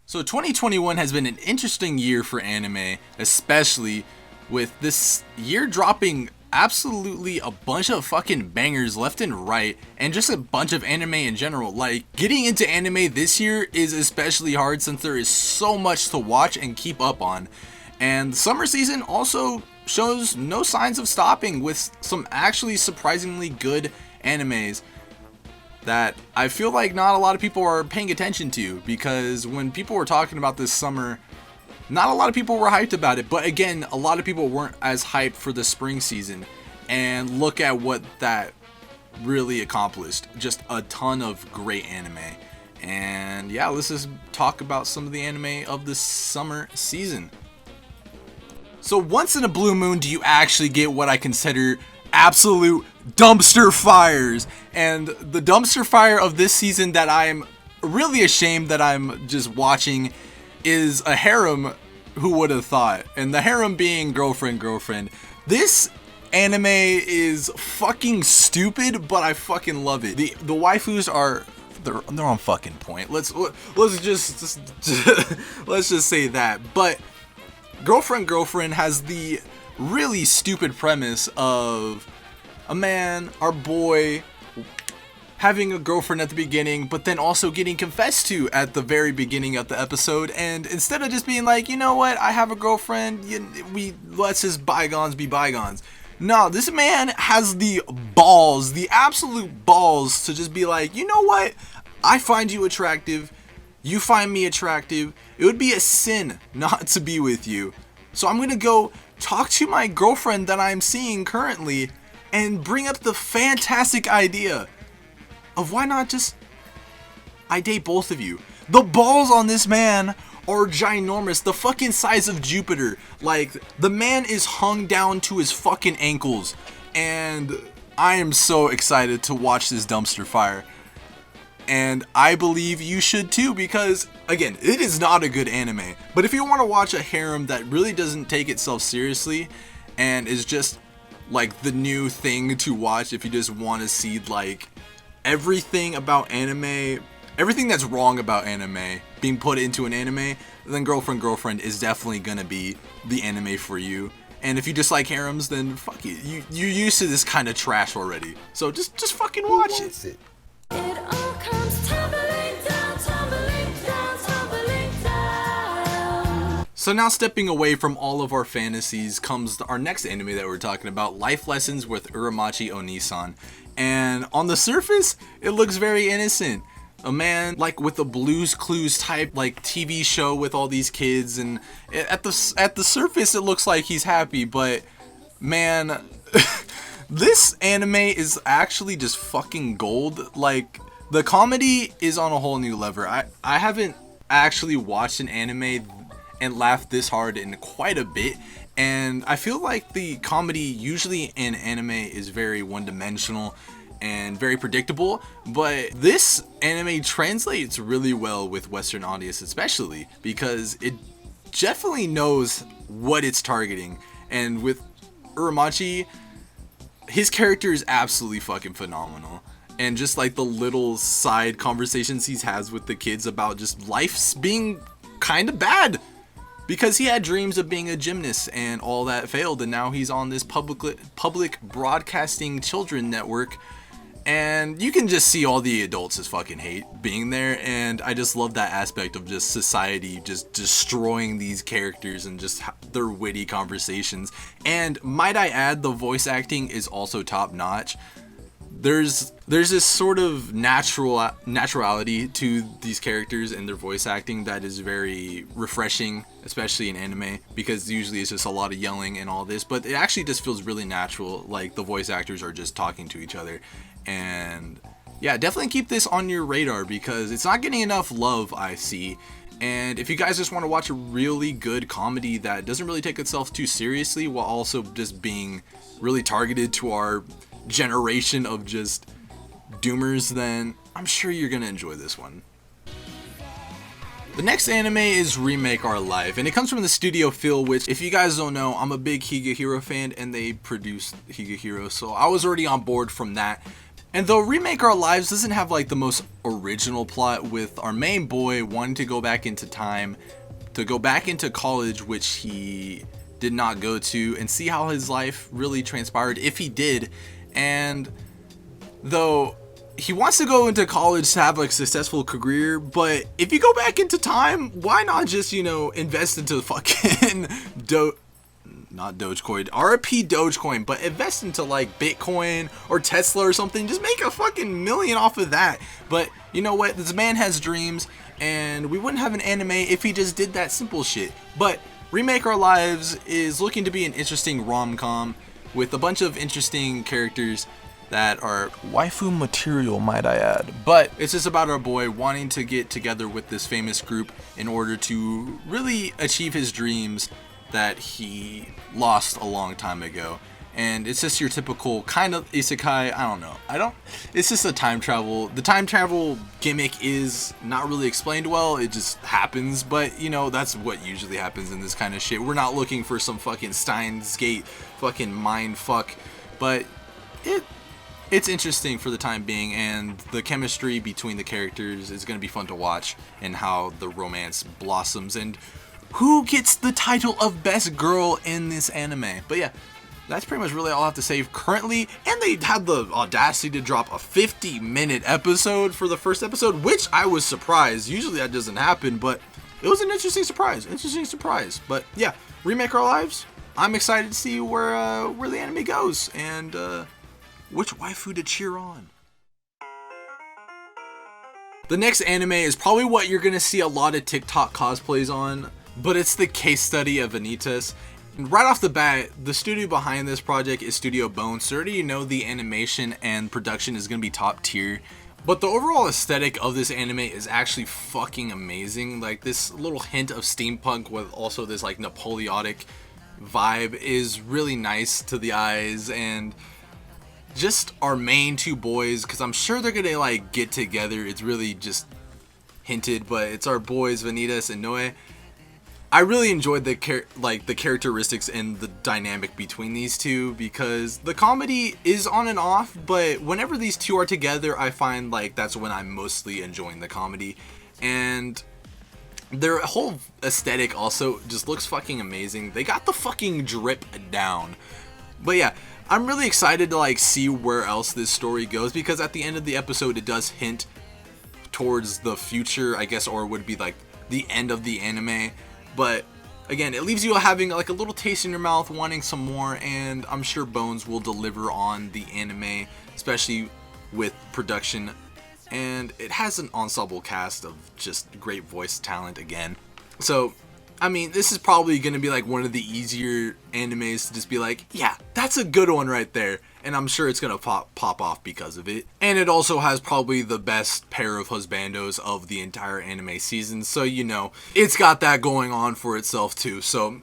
So 2021 has been an interesting year for anime, especially with this year dropping absolutely a bunch of fucking bangers left and right, and just a bunch of anime in general. Like, getting into anime this year is especially hard since there is so much to watch and keep up on. And the summer season also shows no signs of stopping with some actually surprisingly good animes that I feel like not a lot of people are paying attention to, because when people were talking about this summer, not a lot of people were hyped about it. But again, a lot of people weren't as hyped for the spring season, and look at what that really accomplished. Just a ton of great anime. And yeah, let's just talk about some of the anime of this summer season. So once in a blue moon do you actually get what I consider absolute dumpster fires, and the dumpster fire of this season that I'm really ashamed that I'm just watching is a harem. Who would have thought? And the harem being girlfriend. This anime is fucking stupid, but I fucking love it. The waifus are they're on fucking point. Let's just let's just say that. But girlfriend has the really stupid premise of a man, our boy, having a girlfriend at the beginning, but then also getting confessed to at the very beginning of the episode. And instead of just being like, you know what, I have a girlfriend, let's just bygones be bygones. No, this man has the balls, the absolute balls, to just be like, you know what, I find you attractive, you find me attractive, it would be a sin not to be with you. So I'm gonna go talk to my girlfriend that I'm seeing currently and bring up the fantastic idea of why not just I date both of you. The balls on this man are ginormous, the fucking size of Jupiter. Like, the man is hung down to his fucking ankles, and I am so excited to watch this dumpster fire. And I believe you should too, because again, it is not a good anime. But if you want to watch a harem that really doesn't take itself seriously and is just like the new thing to watch, if you just want to see like everything about anime, everything that's wrong about anime being put into an anime, then girlfriend is definitely gonna be the anime for you. And if you dislike harems, then fuck it, you're used to this kind of trash already. So just fucking watch it. It all comes tumbling down, tumbling down, tumbling down. So now, stepping away from all of our fantasies comes our next anime that we're talking about, Life Lessons with Uramichi-Oniisan. And on the surface, it looks very innocent. A man like with a Blue's Clues type like TV show with all these kids, and at the surface it looks like he's happy, but man, this anime is actually just fucking gold. Like, the comedy is on a whole new level. I haven't actually watched an anime and laughed this hard in quite a bit. And I feel like the comedy usually in anime is very one-dimensional and very predictable. But this anime translates really well with Western audience, especially because it definitely knows what it's targeting. And with Uramichi, his character is absolutely fucking phenomenal. And just like the little side conversations he has with the kids about just life's being kind of bad, because he had dreams of being a gymnast and all that failed, and now he's on this public broadcasting children network, and you can just see all the adults just fucking hate being there. And I just love that aspect of just society just destroying these characters and just their witty conversations. And might I add, the voice acting is also top notch. There's this sort of naturality to these characters and their voice acting that is very refreshing, especially in anime, because usually it's just a lot of yelling and all this, but it actually just feels really natural, like the voice actors are just talking to each other. And yeah, definitely keep this on your radar because it's not getting enough love, I see. And if you guys just want to watch a really good comedy that doesn't really take itself too seriously while also just being really targeted to our generation of just doomers, then I'm sure you're gonna enjoy this one. The next anime is Remake Our Life, and it comes from the studio Phil, which, if you guys don't know, I'm a big Higehiro fan, and they produced Higehiro, so I was already on board from that. And though Remake Our Lives doesn't have like the most original plot, with our main boy wanting to go back into time, to go back into college, which he did not go to, and see how his life really transpired if he did. And though he wants to go into college to have like a successful career, but if you go back into time, why not just, you know, invest into fucking not Dogecoin, RP Dogecoin, but invest into like Bitcoin or Tesla or something. Just make a fucking million off of that. But you know what? This man has dreams, and we wouldn't have an anime if he just did that simple shit. But Remake Our Lives is looking to be an interesting rom-com with a bunch of interesting characters that are waifu material, might I add. But it's just about our boy wanting to get together with this famous group in order to really achieve his dreams that he lost a long time ago. And it's just your typical kind of isekai. I don't know. It's just a time travel. The time travel gimmick is not really explained well. It just happens. But, you know, that's what usually happens in this kind of shit. We're not looking for some fucking Steins Gate fucking mind fuck. But it's interesting for the time being. And the chemistry between the characters is going to be fun to watch. And how the romance blossoms. And who gets the title of best girl in this anime. But yeah, that's pretty much really all I have to say currently. And they had the audacity to drop a 50-minute episode for the first episode, which I was surprised. Usually that doesn't happen, but it was an interesting surprise. But yeah, Remake Our Lives. I'm excited to see where the anime goes and which waifu to cheer on. The next anime is probably what you're gonna see a lot of TikTok cosplays on, but it's the case study of Vanitas. And right off the bat, the studio behind this project is Studio Bones, so already you know the animation and production is going to be top tier. But the overall aesthetic of this anime is actually fucking amazing. Like, this little hint of steampunk with also this like Napoleonic vibe is really nice to the eyes. And just our main two boys, because I'm sure they're going to like get together. It's really just hinted, but it's our boys Vanitas and Noe. I really enjoyed the characteristics and the dynamic between these two, because the comedy is on and off, but whenever these two are together, I find like that's when I'm mostly enjoying the comedy. And their whole aesthetic also just looks fucking amazing. They got the fucking drip down. But yeah, I'm really excited to like see where else this story goes, because at the end of the episode it does hint towards the future, I guess, or it would be like the end of the anime. But again, it leaves you having like a little taste in your mouth, wanting some more, and I'm sure Bones will deliver on the anime, especially with production. And it has an ensemble cast of just great voice talent again. So, I mean, this is probably going to be like one of the easier animes to just be like, yeah, that's a good one right there. And I'm sure it's going to pop off because of it. And it also has probably the best pair of husbandos of the entire anime season. So, you know, it's got that going on for itself too. So,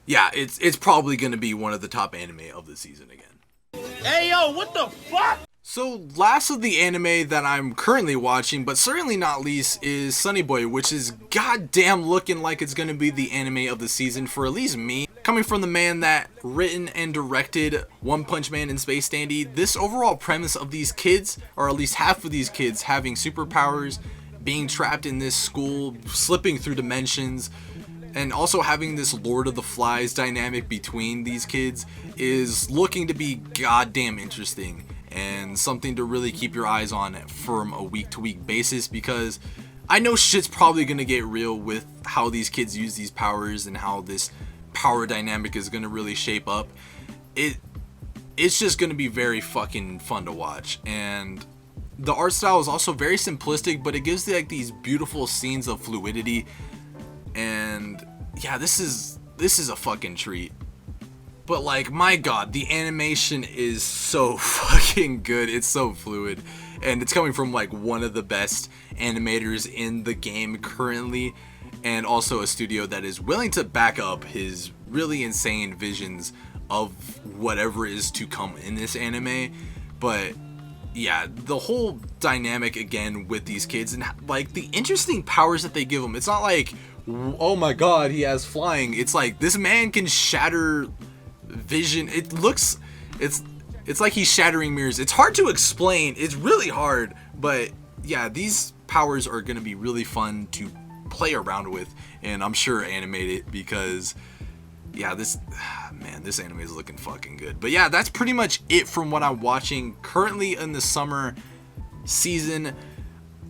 yeah, it's probably going to be one of the top anime of the season again. Hey, yo, what the fuck? So, last of the anime that I'm currently watching, but certainly not least, is Sonny Boy, which is goddamn looking like it's going to be the anime of the season for at least me. Coming from the man that written and directed One Punch Man and Space Dandy, this overall premise of these kids, or at least half of these kids, having superpowers, being trapped in this school, slipping through dimensions, and also having this Lord of the Flies dynamic between these kids, is looking to be goddamn interesting. And something to really keep your eyes on from a week-to-week basis, because I know shit's probably going to get real with how these kids use these powers and how this power dynamic is going to really shape up. It's just going to be very fucking fun to watch. And the art style is also very simplistic, but it gives like these beautiful scenes of fluidity. And yeah, this is a fucking treat. But like, my god, the animation is so fucking good. It's so fluid. And it's coming from like one of the best animators in the game currently. And also a studio that is willing to back up his really insane visions of whatever is to come in this anime. But yeah, the whole dynamic again with these kids and like the interesting powers that they give them. It's not like, oh my god, he has flying. It's like, this man can shatter vision. It's It's like he's shattering mirrors. It's hard to explain. It's really hard. But yeah, these powers are going to be really fun to play around with. And I'm sure animate it because, yeah, this anime is looking fucking good. But yeah, that's pretty much it from what I'm watching currently in the summer season.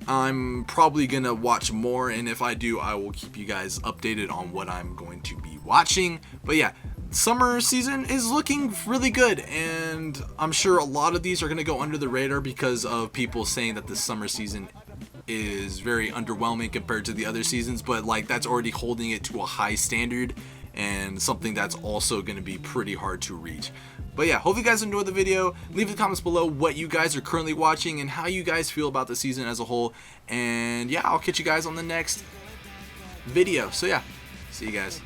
I'm probably going to watch more. And if I do, I will keep you guys updated on what I'm going to be watching. But yeah, summer season is looking really good, and I'm sure a lot of these are going to go under the radar because of people saying that the summer season is very underwhelming compared to the other seasons, but like that's already holding it to a high standard and something that's also going to be pretty hard to reach. But yeah, hope you guys enjoyed the video. Leave in the comments below what you guys are currently watching and how you guys feel about the season as a whole. And yeah, I'll catch you guys on the next video. So yeah, see you guys.